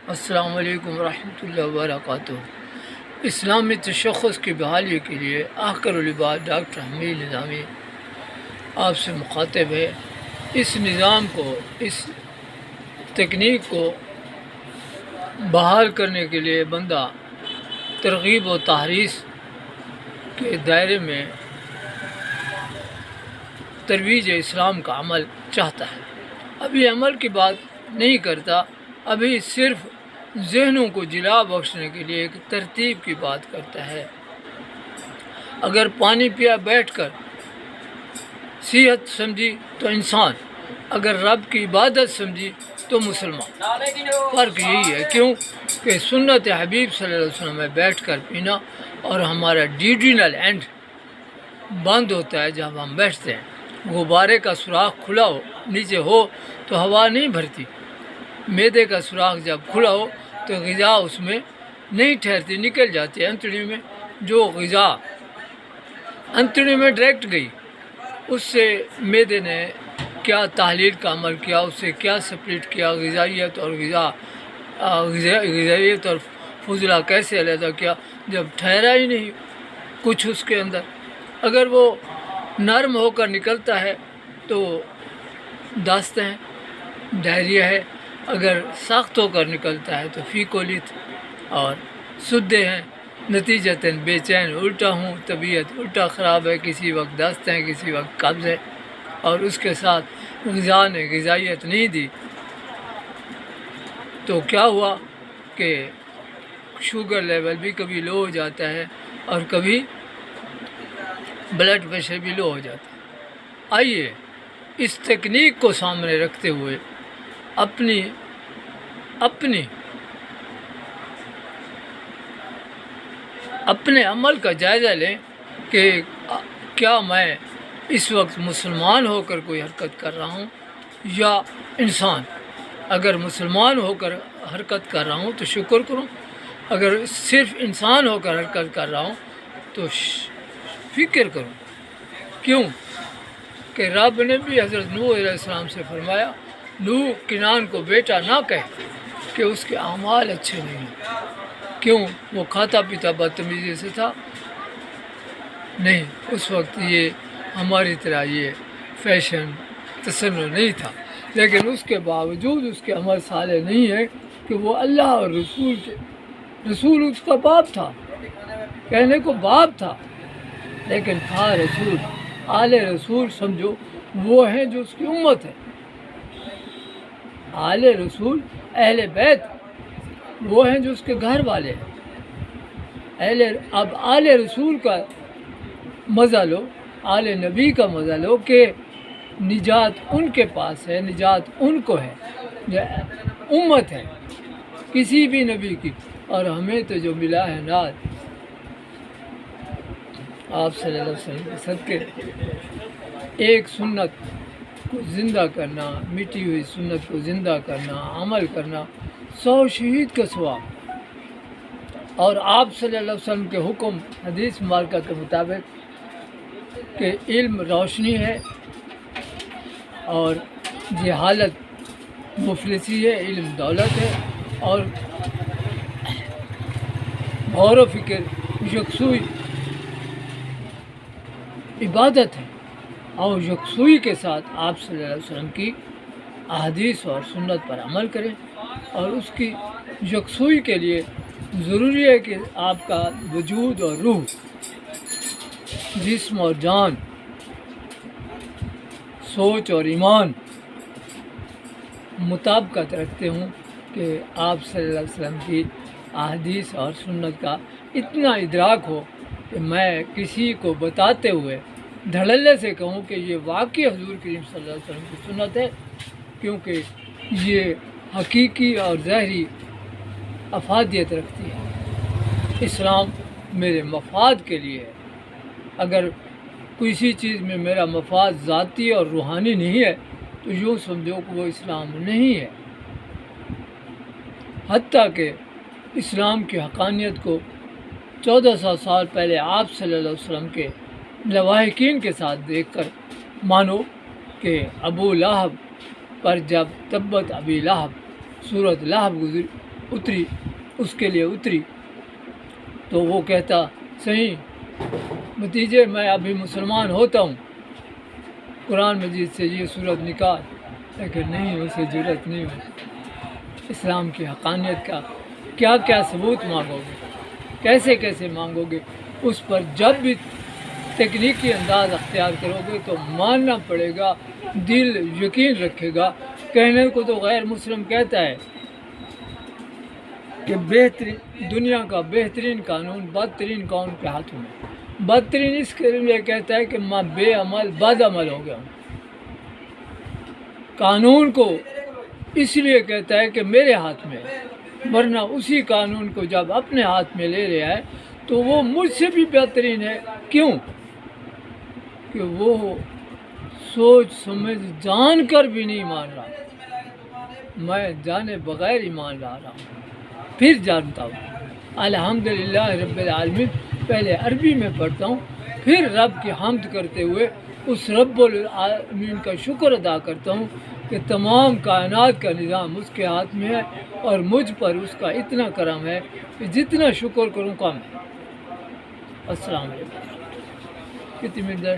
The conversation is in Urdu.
السلام علیکم ورحمۃ اللہ وبرکاتہ۔ اسلامی تشخص کی بحالی کے لیے آخر العباد ڈاکٹر حمید نظامی آپ سے مخاطب ہے۔ اس نظام کو، اس تکنیک کو بحال کرنے کے لیے بندہ ترغیب و تحریض کے دائرے میں ترویج اسلام کا عمل چاہتا ہے۔ ابھی عمل کی بات نہیں کرتا، ابھی صرف ذہنوں کو جلا بخشنے کے لیے ایک ترتیب کی بات کرتا ہے۔ اگر پانی پیا بیٹھ کر صحت سمجھی تو انسان، اگر رب کی عبادت سمجھی تو مسلمان۔ فرق یہی ہے، کیوں کہ سنت حبیب صلی اللہ علیہ وسلم میں بیٹھ کر پینا اور ہمارا ڈیوڈینل اینڈ بند ہوتا ہے جب ہم بیٹھتے ہیں۔ غبارے کا سوراخ کھلا ہو، نیچے ہو تو ہوا نہیں بھرتی۔ معدے کا سوراخ جب کھلا ہو تو غذا اس میں نہیں ٹھہرتی، نکل جاتی ہے انتڑی میں۔ جو غذا انتڑی میں ڈائریکٹ گئی، اس سے معدے نے کیا تحلیل کا عمل کیا، اس سے کیا سپریٹ کیا، غذائیت اور فضلہ کیسے علیحدہ کیا، جب ٹھہرا ہی نہیں کچھ اس کے اندر۔ اگر وہ نرم ہو کر نکلتا ہے تو داستہ ہے، ڈائریا ہے، اگر سخت ہو کر نکلتا ہے تو فیکولیت اور سدے ہیں۔ نتیجتاً بے چین الٹا ہوں، طبیعت الٹا خراب ہے، کسی وقت دست ہے، کسی وقت قبض ہے، اور اس کے ساتھ غذا نے غذائیت نہیں دی تو کیا ہوا کہ شوگر لیول بھی کبھی لو ہو جاتا ہے اور کبھی بلڈ پریشر بھی لو ہو جاتا ہے۔ آئیے اس تکنیک کو سامنے رکھتے ہوئے اپنے عمل کا جائزہ لیں کہ کیا میں اس وقت مسلمان ہو کر کوئی حرکت کر رہا ہوں یا انسان۔ اگر مسلمان ہو کر حرکت کر رہا ہوں تو شکر کروں، اگر صرف انسان ہو کر حرکت کر رہا ہوں تو فکر کروں۔ کیوں کہ رب نے بھی حضرت نوح علیہ السلام سے فرمایا، نوح کنعان کو بیٹا نہ کہے کہ اس کے اعمال اچھے نہیں ہیں۔ کیوں؟ وہ کھاتا پیتا بدتمیزی سے تھا؟ نہیں، اس وقت یہ ہماری طرح یہ فیشن تصنع نہیں تھا، لیکن اس کے باوجود اس کے عمل صالح نہیں ہے کہ وہ اللہ اور رسول اس کا باپ تھا، کہنے کو باپ تھا، لیکن تھا رسول۔ آل رسول سمجھو وہ ہیں جو اس کی امت ہے۔ آل رسول، اہل بیت، وہ ہیں جو اس کے گھر والے ہیں۔ اب آل رسول کا مزہ لو، آل نبی کا مزہ لو کہ نجات ان کے پاس ہے، نجات ان کو ہے، امت ہے کسی بھی نبی کی، اور ہمیں تو جو ملا ہے ناز آپ صلی اللہ علیہ وسلم کے صدقے۔ ایک سنت کو زندہ کرنا، مٹی ہوئی سنت کو زندہ کرنا، عمل کرنا، 100 شہید کا ثواب۔ اور آپ صلی اللہ علیہ وسلم کے حکم حدیث مبارکہ کے مطابق کہ علم روشنی ہے اور جہالت مفلسی ہے، علم دولت ہے، اور غور و فکر یکسوئی عبادت ہے۔ اور یکسوئی کے ساتھ آپ صلی اللہ علیہ وسلم کی احادیث اور سنت پر عمل کریں، اور اس کی یکسوئی کے لیے ضروری ہے کہ آپ کا وجود اور روح، جسم اور جان، سوچ اور ایمان مطابقت رکھتے ہوں کہ آپ صلی اللہ علیہ وسلم کی احادیث اور سنت کا اتنا ادراک ہو کہ میں کسی کو بتاتے ہوئے دھڑلے سے کہوں کہ یہ واقعی حضور کریم صلی اللہ علیہ وسلم کی سنت ہے، کیونکہ یہ حقیقی اور ظاہری افادیت رکھتی ہے۔ اسلام میرے مفاد کے لیے ہے۔ اگر کسی چیز میں میرا مفاد ذاتی اور روحانی نہیں ہے تو یوں سمجھو کہ وہ اسلام نہیں ہے۔ حتیٰ کہ اسلام کی حقانیت کو 1400 سال پہلے آپ صلی اللہ علیہ وسلم کے لواحقین کے ساتھ دیکھ کر مانو کہ ابو لہب پر جب تبت ابی لہب سورۃ لہب اتری اس کے لیے اتری تو وہ کہتا صحیح بھتیجے میں ابھی مسلمان ہوتا ہوں، قرآن مجید سے یہ صورت نکال، لیکن نہیں، اسے جرأت نہیں ہوئی۔ اسلام کی حقانیت کا کیا کیا ثبوت مانگو گے، کیسے کیسے مانگو گے، اس پر جب بھی تکنیکی انداز اختیار کرو گے تو ماننا پڑے گا، دل یقین رکھے گا۔ کہنے کو تو غیر مسلم کہتا ہے کہ بہترین دنیا کا بہترین قانون بدترین قانون کے ہاتھوں میں، بدترین اس کے لیے کہتا ہے کہ میں بے عمل بد عمل ہو گیا ہوں، قانون کو اس لیے کہتا ہے کہ میرے ہاتھ میں ہے، ورنہ اسی قانون کو جب اپنے ہاتھ میں لے رہا ہے تو وہ مجھ سے بھی بہترین ہے۔ کیوں؟ کہ وہ سوچ سمجھ جان کر بھی نہیں مان رہا، میں جانے بغیر ہی مان رہا ہوں، پھر جانتا ہوں۔ الحمدللہ رب العالمین پہلے عربی میں پڑھتا ہوں، پھر رب کی حمد کرتے ہوئے اس رب العالمین کا شکر ادا کرتا ہوں کہ تمام کائنات کا نظام اس کے ہاتھ میں ہے اور مجھ پر اس کا اتنا کرم ہے کہ جتنا شکر کروں کم ہے۔ السلام علیکم۔ کتنی منٹ ہے؟